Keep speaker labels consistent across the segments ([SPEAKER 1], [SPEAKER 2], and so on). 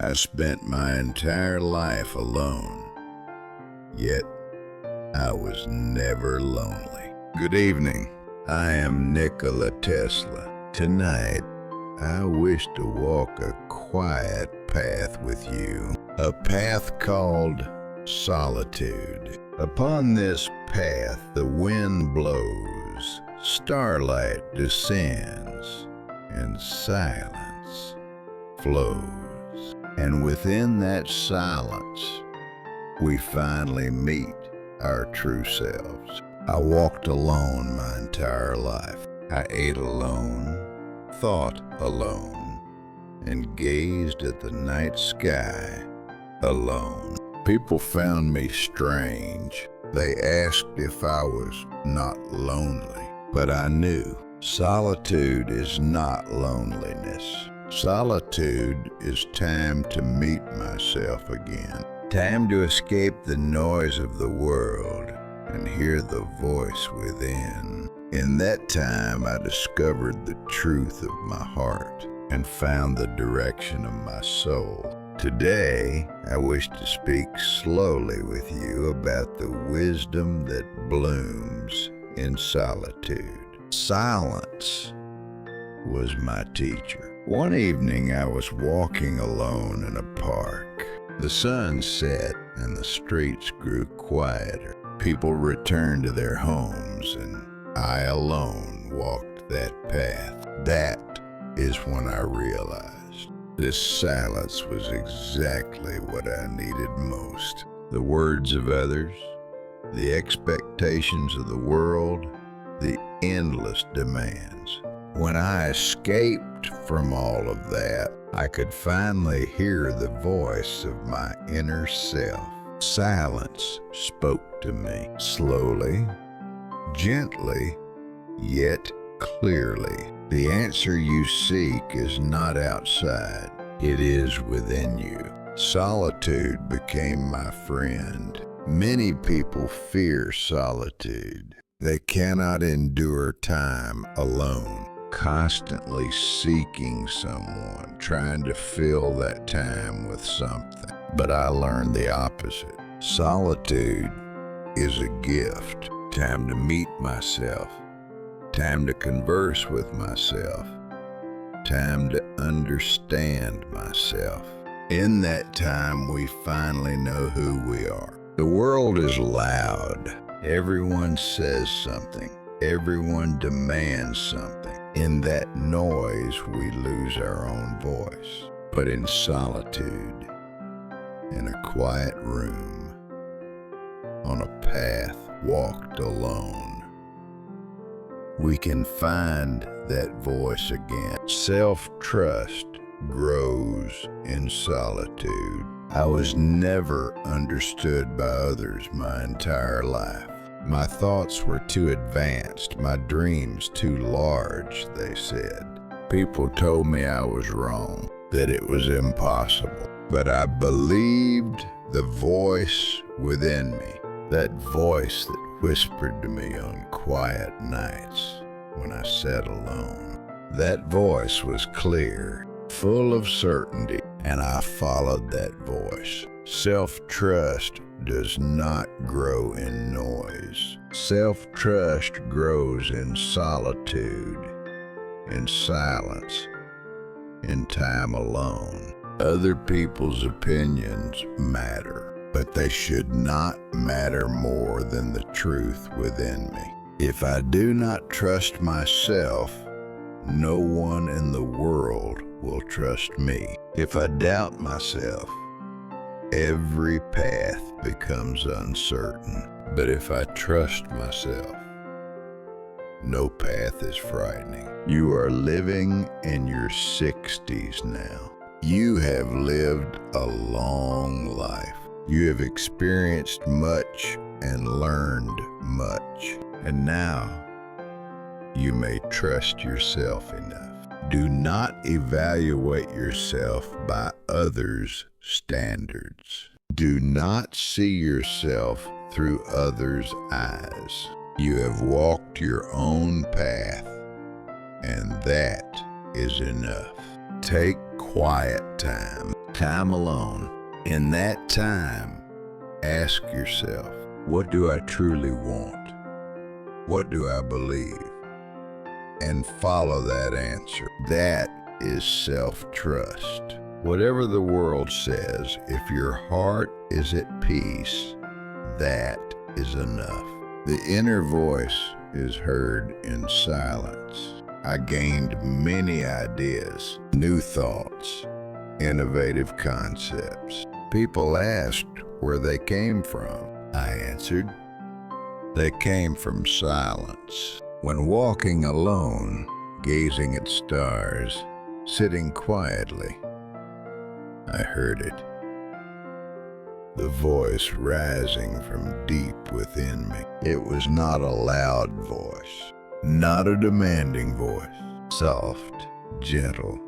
[SPEAKER 1] I spent my entire life alone, yet I was never lonely. Good evening. I am Nikola Tesla. Tonight, I wish to walk a quiet path with you, a path called Solitude. Upon this path, the wind blows, starlight descends, and silence flows. And within that silence, we finally meet our true selves. I walked alone my entire life. I ate alone, thought alone, and gazed at the night sky alone. People found me strange. They asked if I was not lonely, but I knew solitude is not loneliness. Solitude is time to meet myself again, time to escape the noise of the world and hear the voice within. In that time, I discovered the truth of my heart and found the direction of my soul. Today, I wish to speak slowly with you about the wisdom that blooms in solitude. Silence was my teacher. One evening, I was walking alone in a park. The sun set and the streets grew quieter. People returned to their homes, and I alone walked that path. That is when I realized this silence was exactly what I needed most. The words of others, the expectations of the world, the endless demands. When I escaped from all of that, I could finally hear the voice of my inner self. Silence spoke to me slowly, gently, yet clearly. The answer you seek is not outside, it is within you. Solitude became my friend. Many people fear solitude. They cannot endure time alone, constantly seeking someone, trying to fill that time with something. But I learned the opposite. Solitude is a gift. Time to meet myself. Time to converse with myself. Time to understand myself. In that time, we finally know who we are. The world is loud. Everyone says something. Everyone demands something. In that noise, we lose our own voice. But in solitude, in a quiet room, on a path walked alone, we can find that voice again. Self-trust grows in solitude. I was never understood by others my entire life. My thoughts were too advanced, my dreams too large, they said. People told me I was wrong, that it was impossible. But I believed the voice within me, that voice that whispered to me on quiet nights when I sat alone. That voice was clear, full of certainty, and I followed that voice. Self-trust does not grow in noise. Self-trust grows in solitude, in silence, in time alone. Other people's opinions matter, but they should not matter more than the truth within me. If I do not trust myself, no one in the world will trust me. If I doubt myself, every path becomes uncertain. But if I trust myself, no path is frightening. You are living in your 60s now. You have lived a long life. You have experienced much and learned much. And now, you may trust yourself enough. Do not evaluate yourself by others' standards. Do not see yourself through others' eyes. You have walked your own path, and that is enough. Take quiet time. Time alone. In that time, ask yourself, what do I truly want? What do I believe? And follow that answer. That is self-trust. Whatever the world says, if your heart is at peace, that is enough. The inner voice is heard in silence. I gained many ideas, new thoughts, innovative concepts. People asked where they came from. I answered, they came from silence. When walking alone, gazing at stars, sitting quietly, I heard it. The voice rising from deep within me. It was not a loud voice, not a demanding voice. Soft, gentle,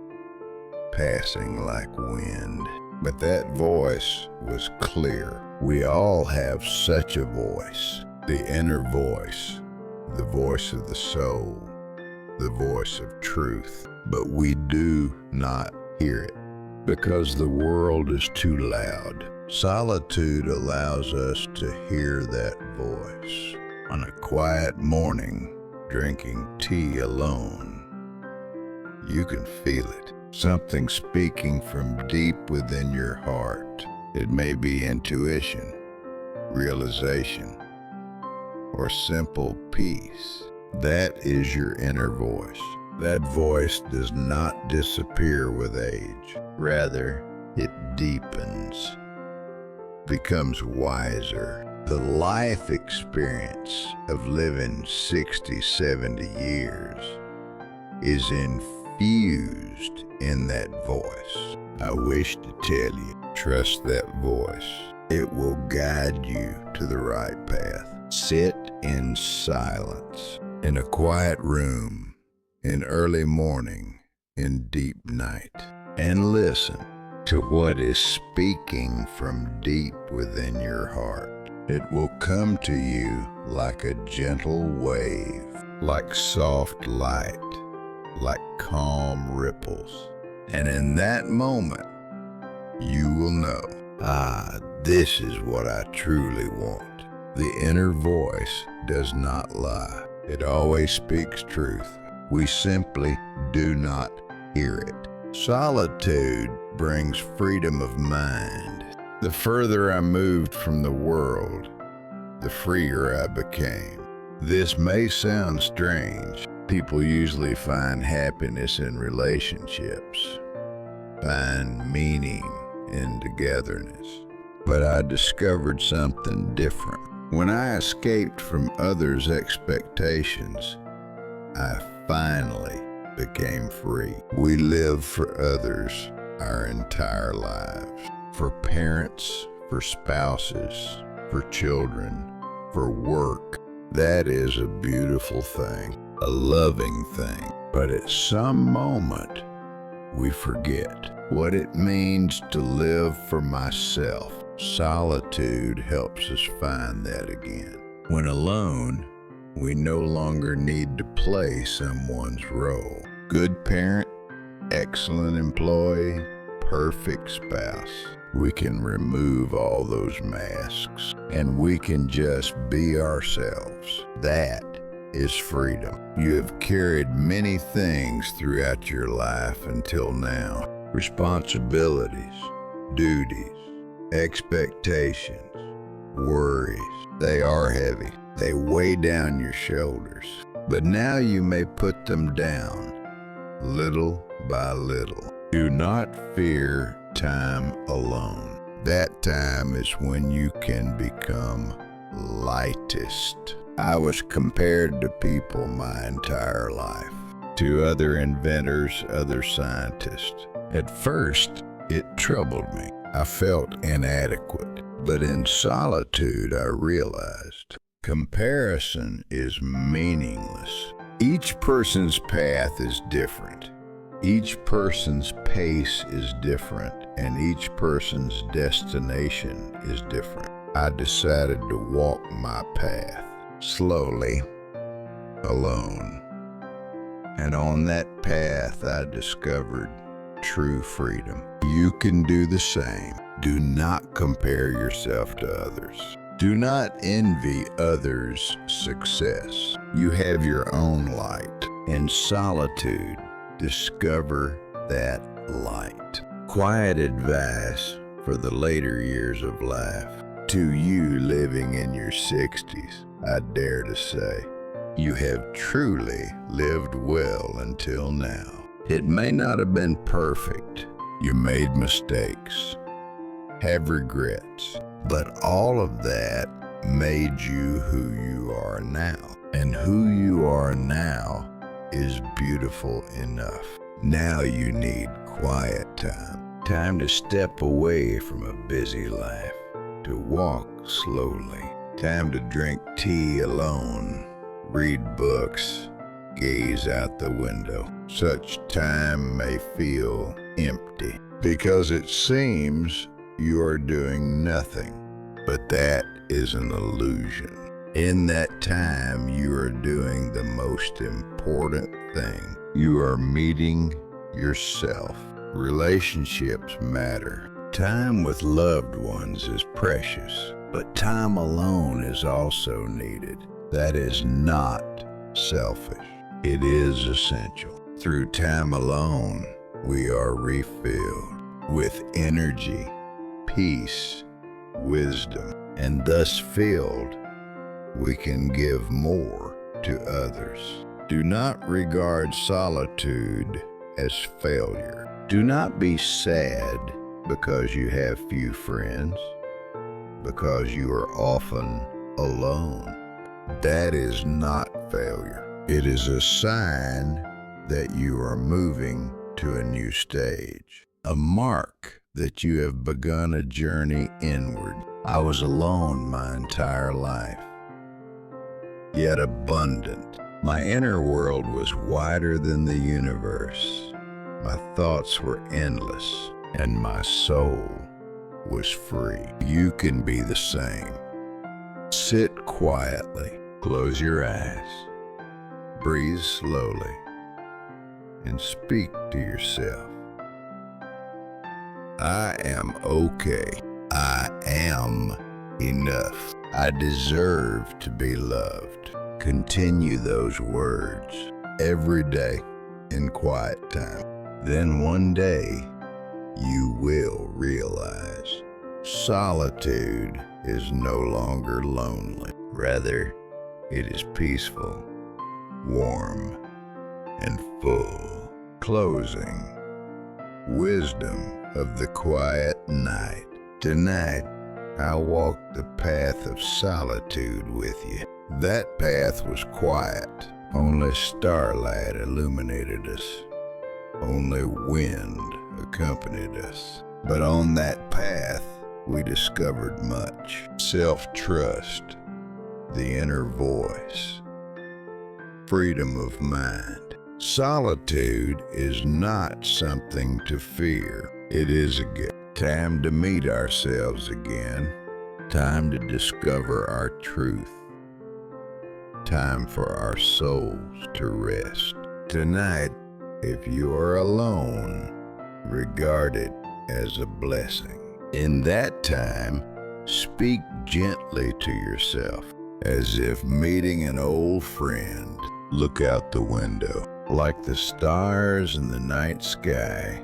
[SPEAKER 1] passing like wind. But that voice was clear. We all have such a voice. The inner voice, the voice of the soul, the voice of truth. But we do not hear it because the world is too loud. Solitude allows us to hear that voice. On a quiet morning, drinking tea alone, you can feel it. Something speaking from deep within your heart. It may be intuition, realization, or simple peace. That is your inner voice. That voice does not disappear with age. Rather, it deepens, becomes wiser. The life experience of living 60, 70 years is infused in that voice. I wish to tell you, trust that voice. It will guide you to the right path. Sit in silence, in a quiet room, in early morning, in deep night, and listen to what is speaking from deep within your heart. It will come to you like a gentle wave, like soft light, like calm ripples. And in that moment, you will know, this is what I truly want. The inner voice does not lie. It always speaks truth. We simply do not hear it. Solitude brings freedom of mind. The further I moved from the world, the freer I became. This may sound strange. People usually find happiness in relationships, find meaning in togetherness. But I discovered something different. When I escaped from others' expectations, I finally became free. We live for others our entire lives. For parents, for spouses, for children, for work. That is a beautiful thing, a loving thing. But at some moment, we forget what it means to live for myself. Solitude helps us find that again. When alone, we no longer need to play someone's role. Good parent, excellent employee, perfect spouse. We can remove all those masks and we can just be ourselves. That is freedom. You have carried many things throughout your life until now. Responsibilities, duties, expectations, worries. They are heavy. They weigh down your shoulders. But now you may put them down, little by little. Do not fear time alone. That time is when you can become lightest. I was compared to people my entire life, to other inventors, other scientists. At first, it troubled me. I felt inadequate. But in solitude, I realized comparison is meaningless. Each person's path is different. Each person's pace is different, and each person's destination is different. I decided to walk my path, slowly, alone. And on that path, I discovered true freedom. You can do the same. Do not compare yourself to others. Do not envy others' success. You have your own light. In solitude, discover that light. Quiet advice for the later years of life. To you living in your 60s, I dare to say, you have truly lived well until now. It may not have been perfect. You made mistakes, have regrets, but all of that made you who you are now. And who you are now is beautiful enough. Now you need quiet time. Time to step away from a busy life, to walk slowly. Time to drink tea alone, read books, gaze out the window. Such time may feel empty because it seems you are doing nothing, but that is an illusion. In that time, you are doing the most important thing. You are meeting yourself. Relationships matter. Time with loved ones is precious, but time alone is also needed. That is not selfish. It is essential. Through time alone, we are refilled with energy, peace, wisdom, and thus filled, we can give more to others. Do not regard solitude as failure. Do not be sad because you have few friends, because you are often alone. That is not failure. It is a sign that you are moving to a new stage, a mark that you have begun a journey inward. I was alone my entire life, yet abundant. My inner world was wider than the universe. My thoughts were endless, and my soul was free. You can be the same. Sit quietly, close your eyes, breathe slowly, and speak to yourself. I am okay. I am enough. I deserve to be loved. Continue those words every day in quiet time. Then one day, you will realize solitude is no longer lonely. Rather, it is peaceful, warm, and full. Closing. Wisdom of the quiet night. Tonight, I walked the path of solitude with you. That path was quiet. Only starlight illuminated us. Only wind accompanied us. But on that path, we discovered much. Self-trust, the inner voice, freedom of mind. Solitude is not something to fear. It is a gift. Time to meet ourselves again. Time to discover our truth. Time for our souls to rest. Tonight, if you are alone, regard it as a blessing. In that time, speak gently to yourself, as if meeting an old friend. Look out the window. Like the stars in the night sky,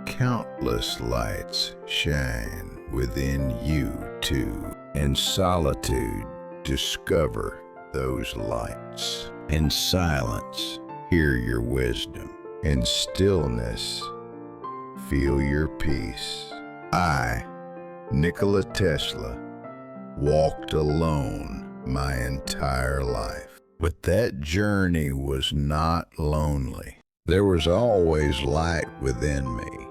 [SPEAKER 1] countless lights shine within you too. In solitude, discover those lights. In silence, hear your wisdom. In stillness, feel your peace. I, Nikola Tesla, walked alone my entire life. But that journey was not lonely. There was always light within me.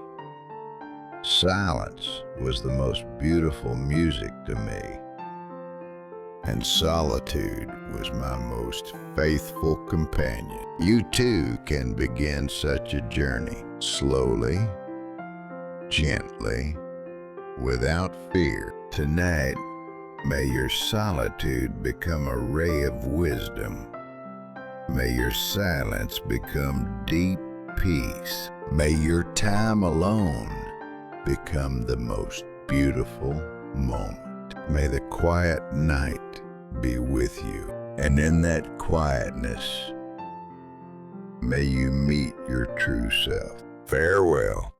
[SPEAKER 1] Silence was the most beautiful music to me, and solitude was my most faithful companion. You too can begin such a journey, slowly, gently, without fear. Tonight, may your solitude become a ray of wisdom. May your silence become deep peace. May your time alone become the most beautiful moment. May the quiet night be with you, and in that quietness, may you meet your true self. Farewell.